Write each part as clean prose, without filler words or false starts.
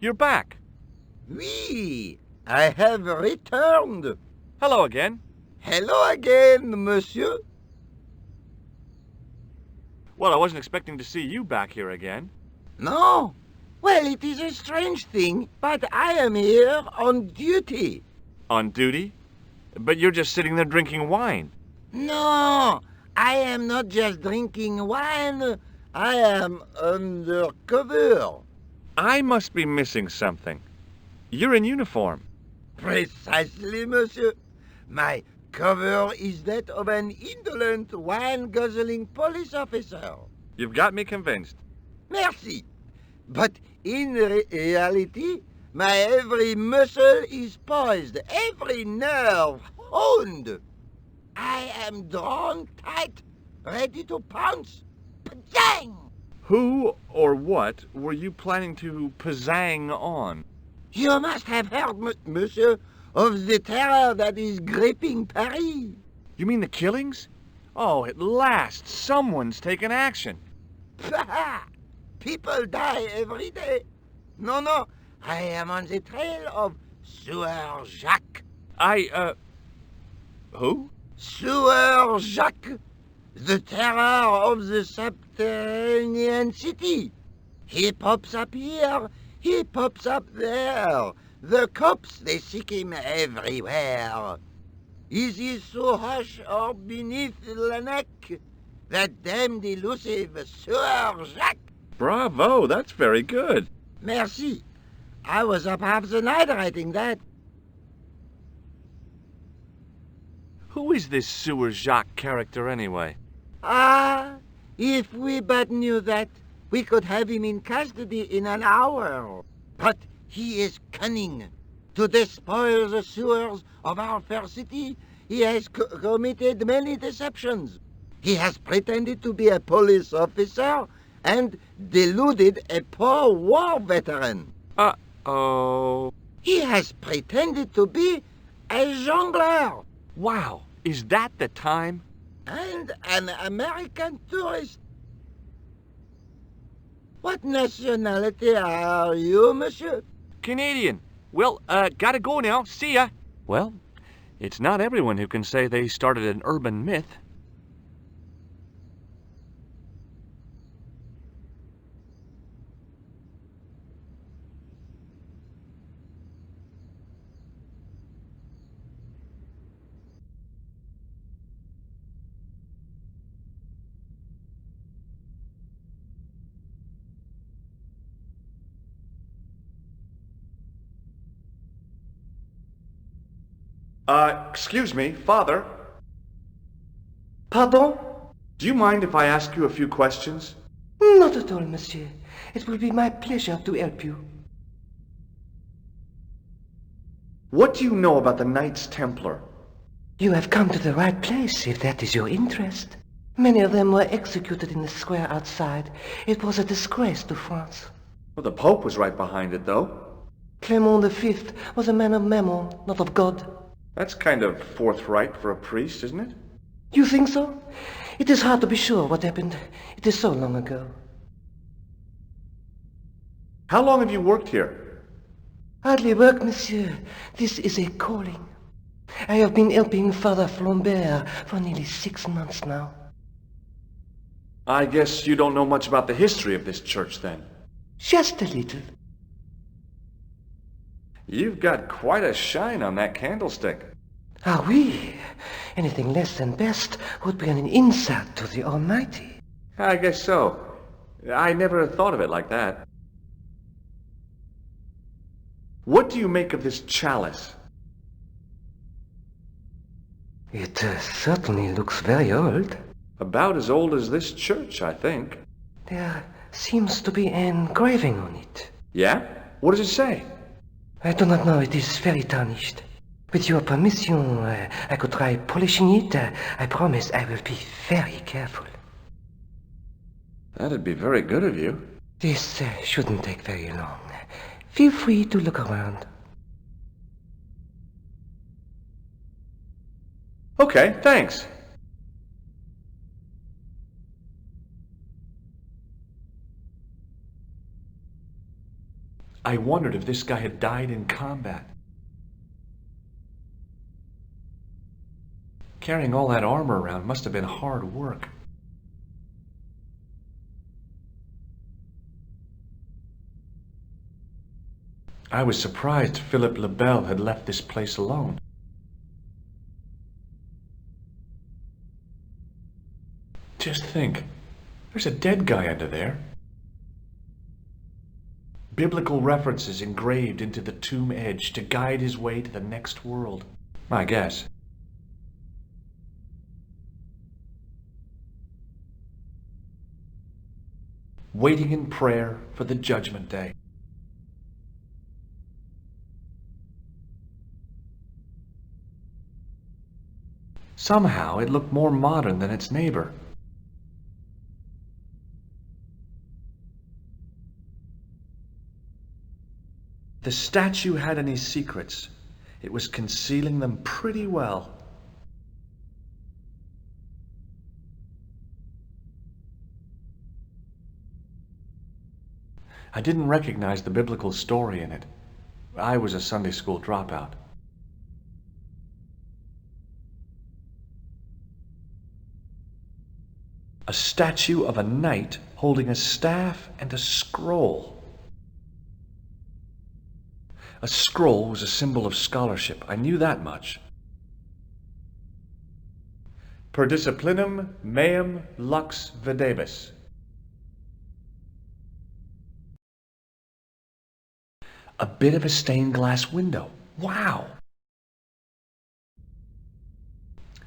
you're back. Oui, I have returned. Hello again. Hello again, monsieur. Well, I wasn't expecting to see you back here again. No? Well, it is a strange thing, but I am here on duty. On duty? But you're just sitting there drinking wine. No, I am not just drinking wine. I am undercover. I must be missing something. You're in uniform. Precisely, monsieur. My cover is that of an indolent, wine-guzzling police officer. You've got me convinced. Merci. But in reality, my every muscle is poised, every nerve honed. I am drawn tight, ready to pounce. Pajang! Who or what were you planning to pizzang on? You must have heard, monsieur, of the terror that is gripping Paris. You mean the killings? Oh, at last, someone's taken action. People die every day. No, I am on the trail of Sewer Jacques. Who? Sewer Jacques, the terror of the subterranean city. He pops up here, he pops up there. The cops, they seek him everywhere. Is he so hush or beneath the neck? That damned elusive Sewer Jacques. Bravo, that's very good. Merci. I was up half the night writing that. Who is this Sewer Jacques character anyway? Ah, if we but knew that, we could have him in custody in an hour. But he is cunning. To despoil the sewers of our fair city, he has committed many deceptions. He has pretended to be a police officer and deluded a poor war veteran. Uh-oh. He has pretended to be a jongleur. Wow, is that the time? And an American tourist. What nationality are you, monsieur? Canadian. Well, gotta go now. See ya. Well, it's not everyone who can say they started an urban myth. Excuse me, Father. Pardon? Do you mind if I ask you a few questions? Not at all, monsieur. It will be my pleasure to help you. What do you know about the Knights Templar? You have come to the right place, if that is your interest. Many of them were executed in the square outside. It was a disgrace to France. Well, the Pope was right behind it, though. Clement V was a man of mammon, not of God. That's kind of forthright for a priest, isn't it? You think so? It is hard to be sure what happened. It is so long ago. How long have you worked here? Hardly work, monsieur. This is a calling. I have been helping Father Flambert for nearly 6 months now. I guess you don't know much about the history of this church, then. Just a little. You've got quite a shine on that candlestick. Ah, oui. Anything less than best would be an insult to the Almighty. I guess so. I never thought of it like that. What do you make of this chalice? It certainly looks very old. About as old as this church, I think. There seems to be an engraving on it. Yeah? What does it say? I do not know. It is very tarnished. With your permission, I could try polishing it. I promise I will be very careful. That'd be very good of you. This shouldn't take very long. Feel free to look around. Okay, thanks. I wondered if this guy had died in combat. Carrying all that armor around must have been hard work. I was surprised Philip le Bel had left this place alone. Just think, there's a dead guy under there. Biblical references engraved into the tomb edge to guide his way to the next world, I guess. Waiting in prayer for the judgment day. Somehow it looked more modern than its neighbor. The statue had any secrets. It was concealing them pretty well. I didn't recognize the biblical story in it. I was a Sunday school dropout. A statue of a knight holding a staff and a scroll. A scroll was a symbol of scholarship. I knew that much. Per disciplinum meum lux videbis. A bit of a stained glass window. Wow!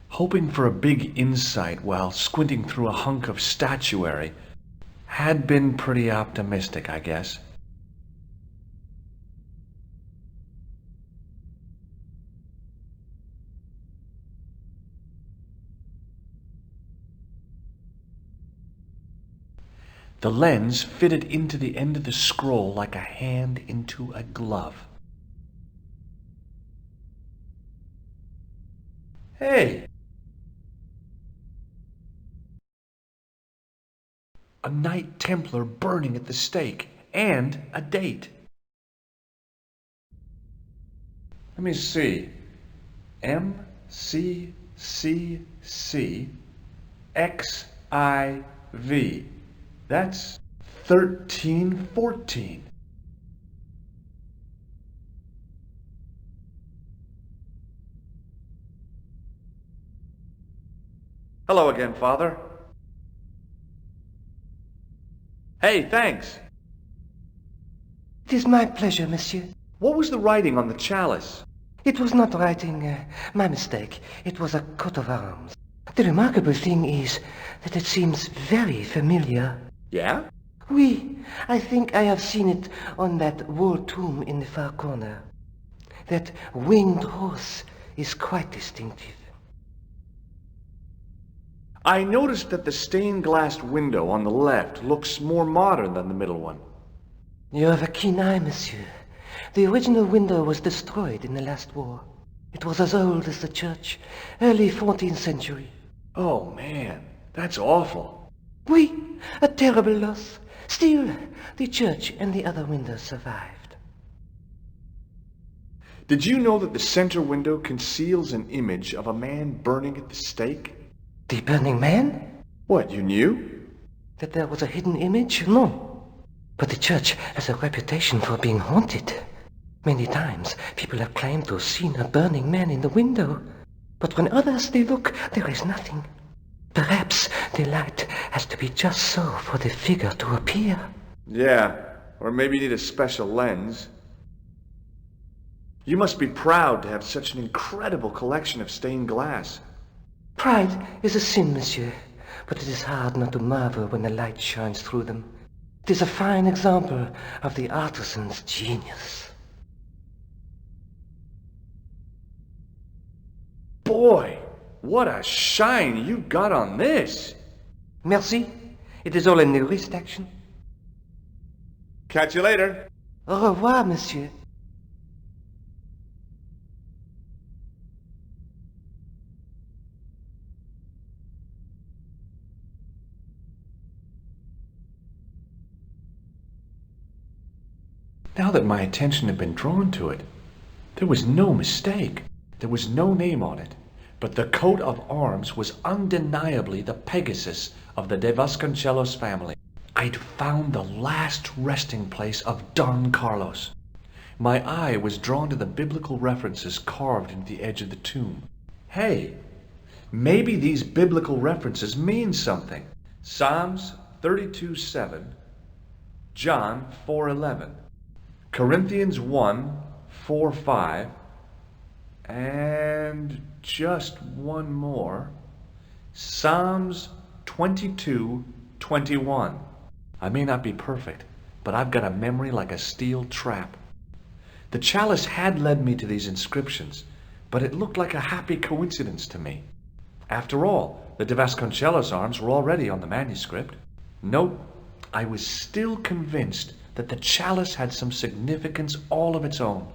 Hoping for a big insight while squinting through a hunk of statuary had been pretty optimistic, I guess. The lens fitted into the end of the scroll like a hand into a glove. Hey! A Knight Templar burning at the stake, and a date. Let me see. MCCC That's 1314. Hello again, Father. Hey, thanks. It is my pleasure, monsieur. What was the writing on the chalice? It was not writing, my mistake. It was a coat of arms. The remarkable thing is that it seems very familiar. Yeah? Oui, I think I have seen it on that wall tomb in the far corner. That winged horse is quite distinctive. I noticed that the stained-glass window on the left looks more modern than the middle one. You have a keen eye, monsieur. The original window was destroyed in the last war. It was as old as the church, early 14th century. Oh, man, that's awful. Oui, a terrible loss. Still, the church and the other windows survived. Did you know that the center window conceals an image of a man burning at the stake? The Burning Man? What, you knew? That there was a hidden image? No. But the church has a reputation for being haunted. Many times, people have claimed to have seen a burning man in the window. But when others they look, there is nothing. Perhaps the light has to be just so for the figure to appear. Yeah, or maybe you need a special lens. You must be proud to have such an incredible collection of stained glass. Pride is a sin, monsieur, but it is hard not to marvel when the light shines through them. It is a fine example of the artisan's genius. Boy, what a shine you got on this! Merci. It is all in the wrist action. Catch you later. Au revoir, monsieur. Now that my attention had been drawn to it, there was no mistake. There was no name on it, but the coat of arms was undeniably the Pegasus of the De Vasconcelos family. I'd found the last resting place of Don Carlos. My eye was drawn to the biblical references carved into the edge of the tomb. Hey, maybe these biblical references mean something. Psalms 32:7, John 4:11, Corinthians 1:4-5, and just one more, Psalms 22:21. I may not be perfect, but I've got a memory like a steel trap. The chalice had led me to these inscriptions, but it looked like a happy coincidence to me. After all, the De Vasconcelos arms were already on the manuscript. Nope, I was still convinced that the chalice had some significance all of its own.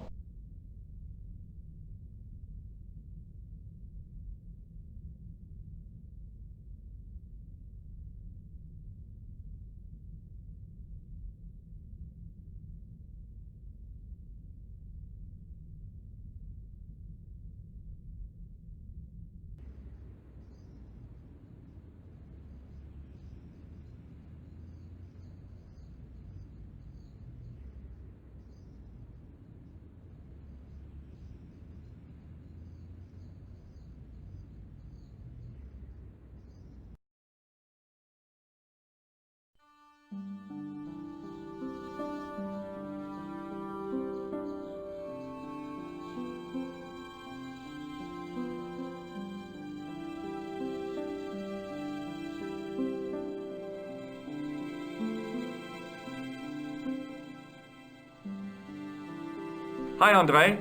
Hi, Andre.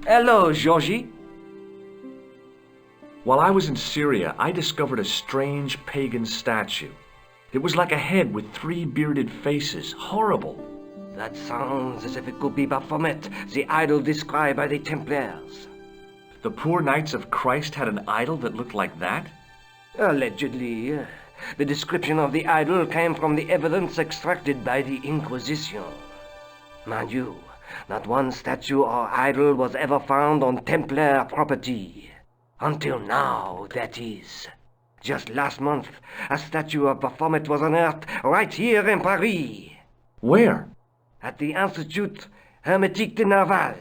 Hello, Georgie. While I was in Syria, I discovered a strange pagan statue. It was like a head with 3 bearded faces. Horrible. That sounds as if it could be Baphomet, the idol described by the Templars. The poor Knights of Christ had an idol that looked like that? Allegedly. The description of the idol came from the evidence extracted by the Inquisition. Mind you, not one statue or idol was ever found on Templar property. Until now, that is. Just last month, a statue of Baphomet was unearthed right here in Paris. Where? At the Institut Hermétique de Naval.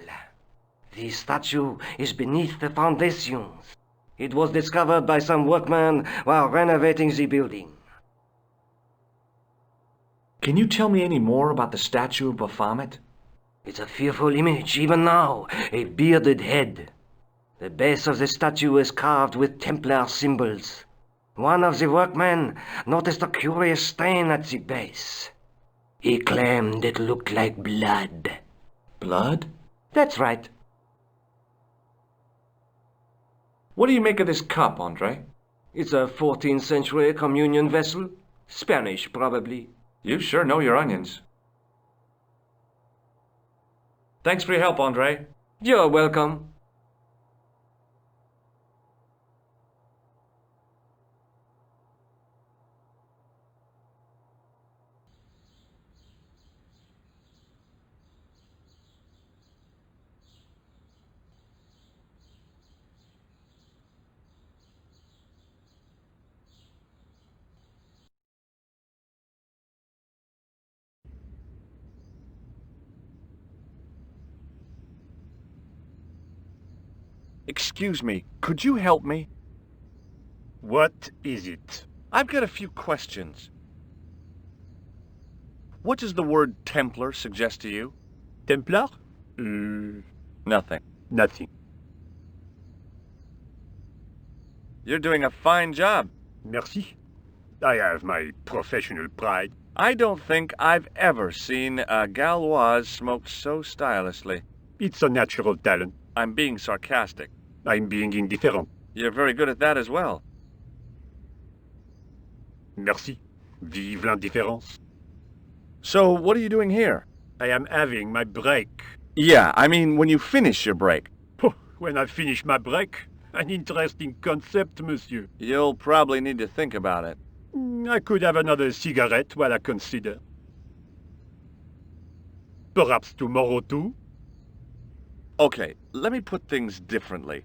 The statue is beneath the foundations. It was discovered by some workmen while renovating the building. Can you tell me any more about the statue of Baphomet? It's a fearful image, even now, a bearded head. The base of the statue is carved with Templar symbols. One of the workmen noticed a curious stain at the base. He claimed it looked like blood. Blood? That's right. What do you make of this cup, Andre? It's a 14th century communion vessel. Spanish, probably. You sure know your onions. Thanks for your help, Andre. You're welcome. Excuse me, could you help me? What is it? I've got a few questions. What does the word Templar suggest to you? Templar? Nothing. Nothing. You're doing a fine job. Merci. I have my professional pride. I don't think I've ever seen a Gauloise smoked so stylishly. It's a natural talent. I'm being sarcastic. I'm being indifferent. You're very good at that as well. Merci. Vive l'indifférence. So, what are you doing here? I am having my break. Yeah, I mean when you finish your break. Oh, when I finish my break, an interesting concept, monsieur. You'll probably need to think about it. I could have another cigarette while I consider. Perhaps tomorrow too? Okay, let me put things differently.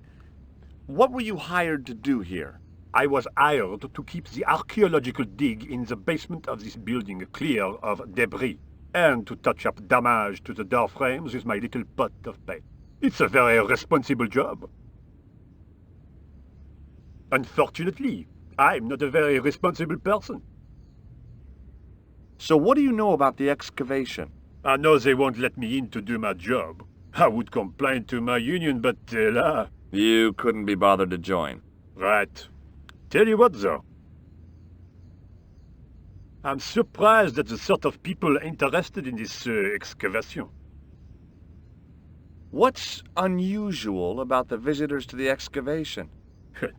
What were you hired to do here? I was hired to keep the archaeological dig in the basement of this building clear of debris, and to touch up damage to the door frames with my little pot of paint. It's a very responsible job. Unfortunately, I'm not a very responsible person. So what do you know about the excavation? I know they won't let me in to do my job. I would complain to my union, but You couldn't be bothered to join. Right. Tell you what, though. I'm surprised at the sort of people interested in this excavation. What's unusual about the visitors to the excavation?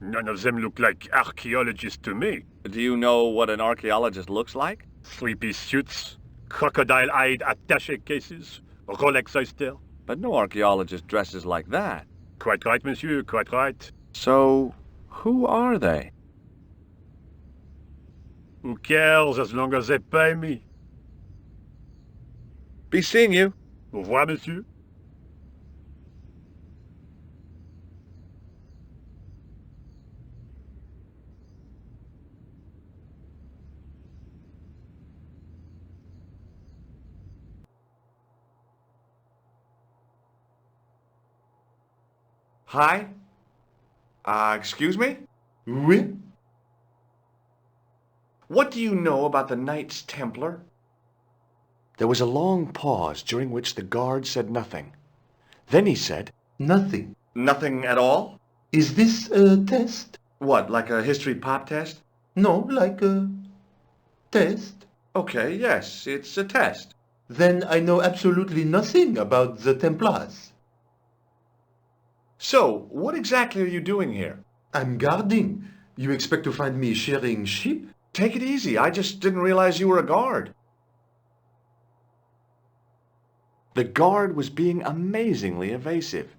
None of them look like archaeologists to me. Do you know what an archaeologist looks like? Three-piece suits, crocodile-eyed attaché cases, Rolex oyster. But no archaeologist dresses like that. Quite right, monsieur, quite right. So, who are they? Who cares as long as they pay me? Be seeing you. Au revoir, monsieur. Hi? Excuse me? Oui? What do you know about the Knights Templar? There was a long pause during which the guard said nothing. Then he said, Nothing. Nothing at all? Is this a test? What, like a history pop test? No, like a test. Okay, yes, it's a test. Then I know absolutely nothing about the Templars. So, what exactly are you doing here? I'm guarding. You expect to find me shearing sheep? Take it easy, I just didn't realize you were a guard. The guard was being amazingly evasive.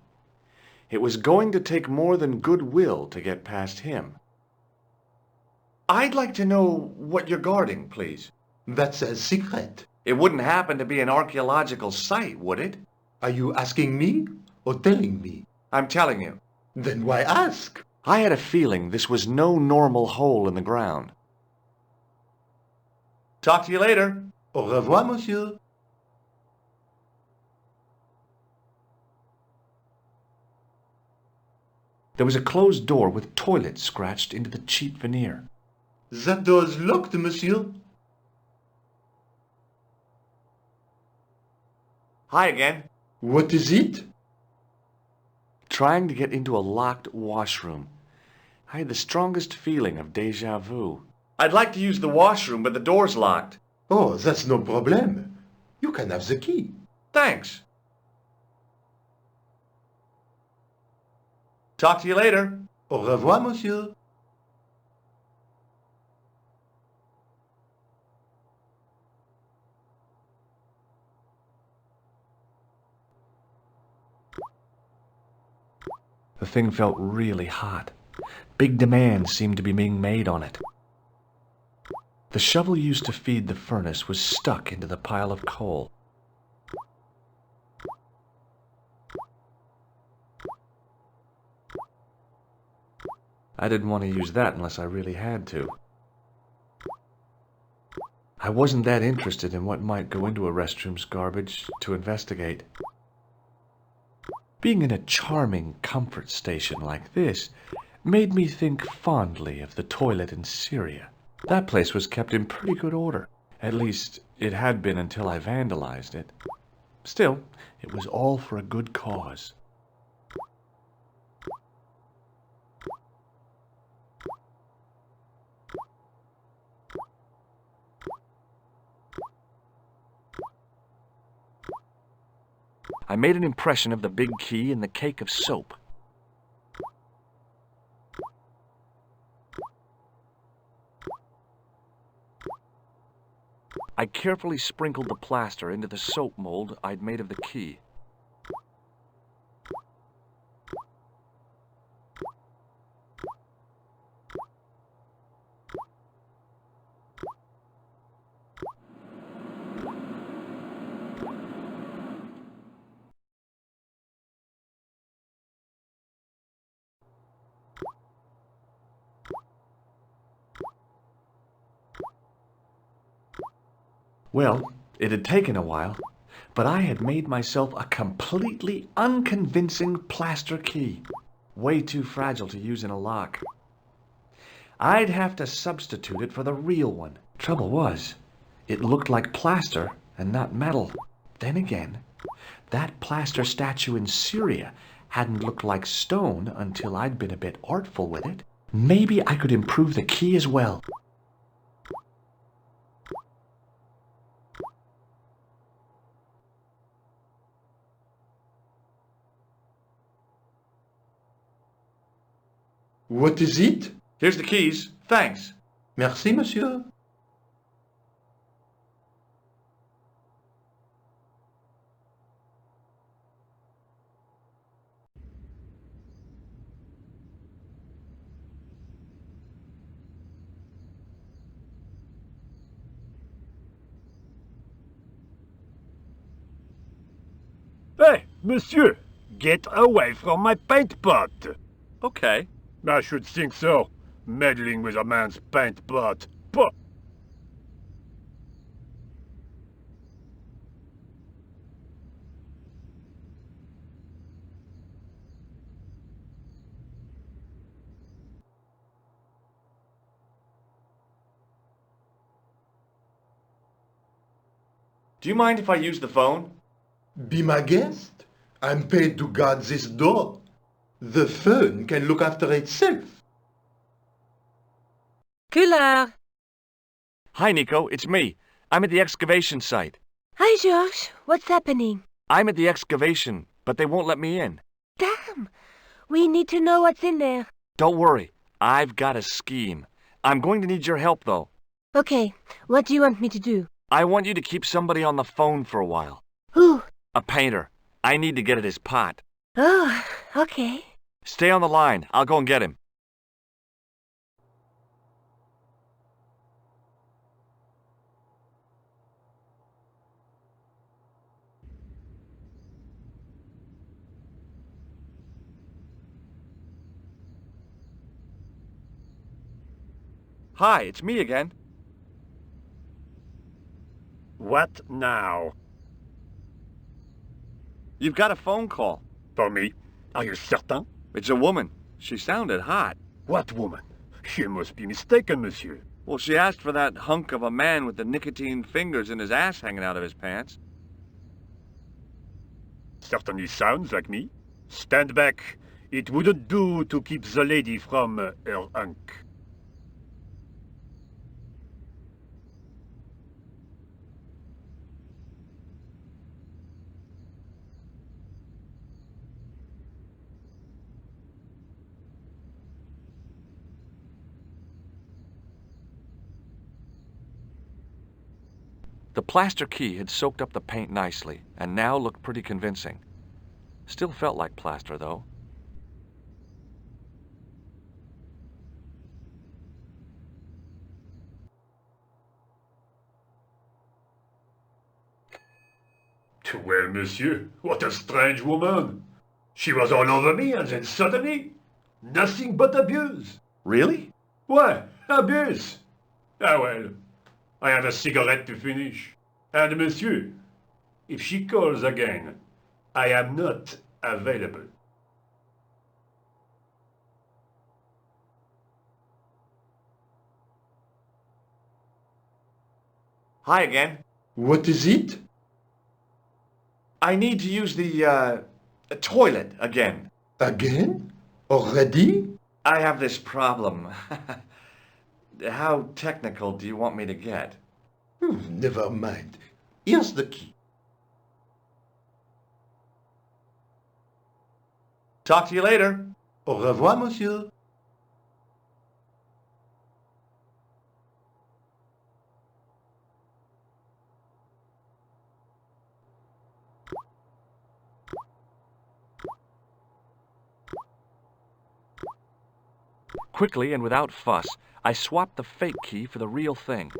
It was going to take more than goodwill to get past him. I'd like to know what you're guarding, please. That's a secret. It wouldn't happen to be an archaeological site, would it? Are you asking me or telling me? I'm telling you. Then why ask? I had a feeling this was no normal hole in the ground. Talk to you later. Au revoir, monsieur. There was a closed door with toilet scratched into the cheap veneer. That door's locked, monsieur. Hi again. What is it? Trying to get into a locked washroom. I had the strongest feeling of déjà vu. I'd like to use the washroom, but the door's locked. Oh, that's no problem. You can have the key. Thanks. Talk to you later. Au revoir, monsieur. The thing felt really hot. Big demands seemed to be being made on it. The shovel used to feed the furnace was stuck into the pile of coal. I didn't want to use that unless I really had to. I wasn't that interested in what might go into a restroom's garbage to investigate. Being in a charming comfort station like this made me think fondly of the toilet in Syria. That place was kept in pretty good order. At least, it had been until I vandalized it. Still, it was all for a good cause. I made an impression of the big key and the cake of soap. I carefully sprinkled the plaster into the soap mold I'd made of the key. Well, it had taken a while, but I had made myself a completely unconvincing plaster key. Way too fragile to use in a lock. I'd have to substitute it for the real one. Trouble was, it looked like plaster and not metal. Then again, that plaster statue in Syria hadn't looked like stone until I'd been a bit artful with it. Maybe I could improve the key as well. What is it? Here's the keys. Thanks. Merci, monsieur. Hey, monsieur! Get away from my paint pot! Okay. I should think so. Meddling with a man's paint pot. Puh! Do you mind if I use the phone? Be my guest. I'm paid to guard this door. The phone can look after itself. Killer! Hi, Nico. It's me. I'm at the excavation site. Hi, George. What's happening? I'm at the excavation, but they won't let me in. Damn! We need to know what's in there. Don't worry. I've got a scheme. I'm going to need your help, though. Okay, what do you want me to do? I want you to keep somebody on the phone for a while. Who? A painter. I need to get at his pot. Oh, okay. Stay on the line. I'll go and get him. Hi, it's me again. What now? You've got a phone call. For me? Are you certain? It's a woman. She sounded hot. What woman? You must be mistaken, monsieur. Well, she asked for that hunk of a man with the nicotine fingers and his ass hanging out of his pants. Certainly sounds like me. Stand back. It wouldn't do to keep the lady from her hunk. The plaster key had soaked up the paint nicely, and now looked pretty convincing. Still felt like plaster, though. Well, monsieur, what a strange woman. She was all over me, and then suddenly, nothing but abuse. Really? Why, abuse? Ah well, I have a cigarette to finish. And monsieur, if she calls again, I am not available. Hi again. What is it? I need to use the toilet again. Again? Already? I have this problem. How technical do you want me to get? Never mind. Here's the key. Talk to you later. Au revoir, monsieur. Quickly and without fuss, I swapped the fake key for the real thing.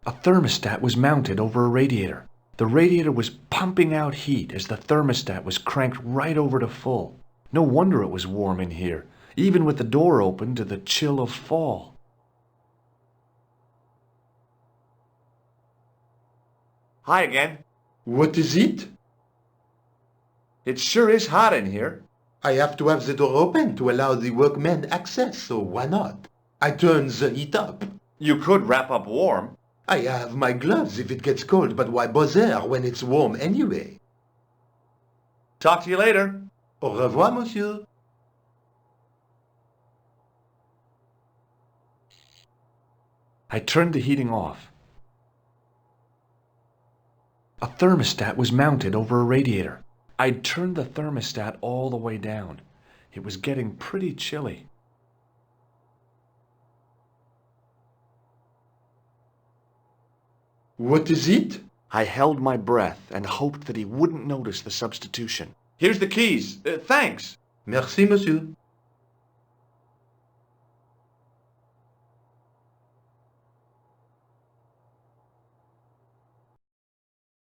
A thermostat was mounted over a radiator. The radiator was pumping out heat as the thermostat was cranked right over to full. No wonder it was warm in here, even with the door open to the chill of fall. Hi again. What is it? It sure is hot in here. I have to have the door open to allow the workmen access, so why not? I turn the heat up. You could wrap up warm. I have my gloves if it gets cold, but why bother when it's warm anyway? Talk to you later. Au revoir, monsieur. I turned the heating off. A thermostat was mounted over a radiator. I'd turned the thermostat all the way down. It was getting pretty chilly. What is it? I held my breath and hoped that he wouldn't notice the substitution. Here's the keys. Thanks. Merci, monsieur.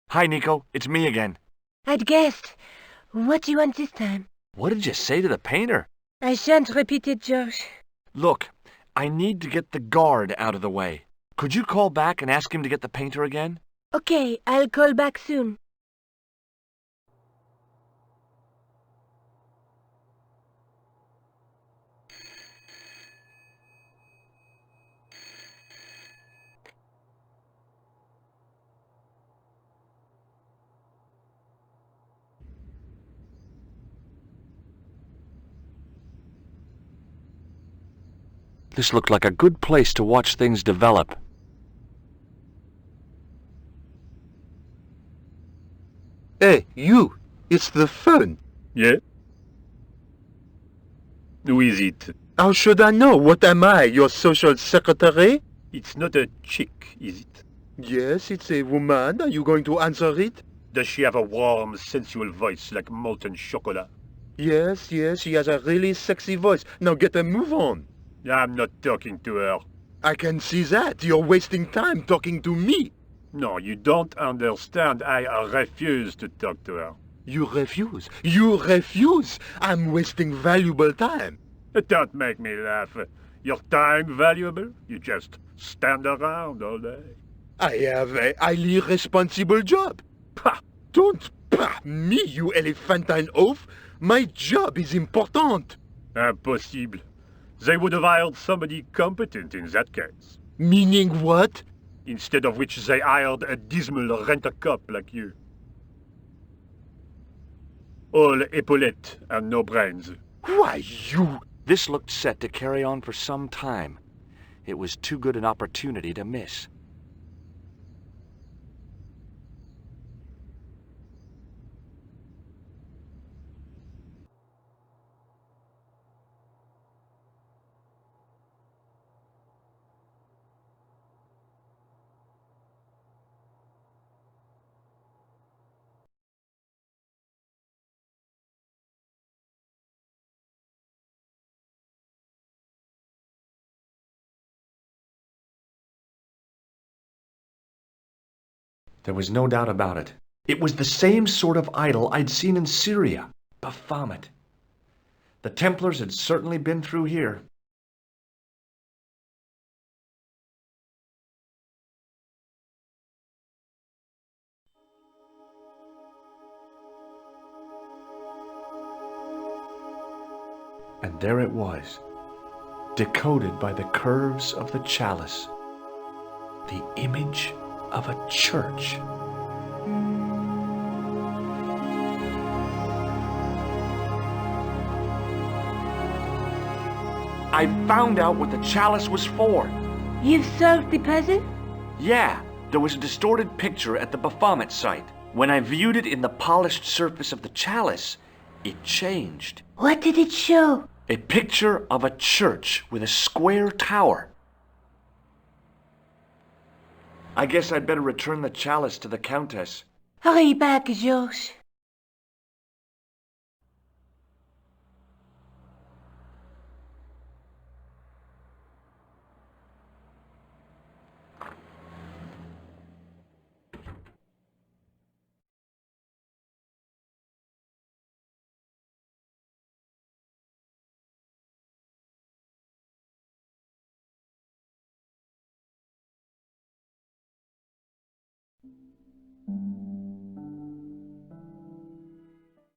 Hi, Nico. It's me again. I'd guessed. What do you want this time? What did you say to the painter? I shan't repeat it, Josh. Look, I need to get the guard out of the way. Could you call back and ask him to get the painter again? Okay, I'll call back soon. This looked like a good place to watch things develop. Hey, you! It's the phone. Yeah? Who is it? How should I know? What am I, your social secretary? It's not a chick, is it? Yes, it's a woman. Are you going to answer it? Does she have a warm, sensual voice like molten chocolate? Yes, she has a really sexy voice. Now get a move on. I'm not talking to her. I can see that. You're wasting time talking to me. No, you don't understand. I refuse to talk to her. You refuse. You refuse. I'm wasting valuable time. Don't make me laugh. Your time valuable? You just stand around all day. I have a highly responsible job. Pah! Don't pah me, you elephantine oaf. My job is important. Impossible. They would have hired somebody competent in that case. Meaning what? Instead of which they hired a dismal rent-a-cop like you. All epaulettes and no brains. Why, you... This looked set to carry on for some time. It was too good an opportunity to miss. There was no doubt about it. It was the same sort of idol I'd seen in Syria, Baphomet. The Templars had certainly been through here. And there it was, decoded by the curves of the chalice, the image of a church. I found out what the chalice was for. You've solved the puzzle? Yeah, there was a distorted picture at the Baphomet site. When I viewed it in the polished surface of the chalice, it changed. What did it show? A picture of a church with a square tower. I guess I'd better return the chalice to the Countess. Hurry back, Georges.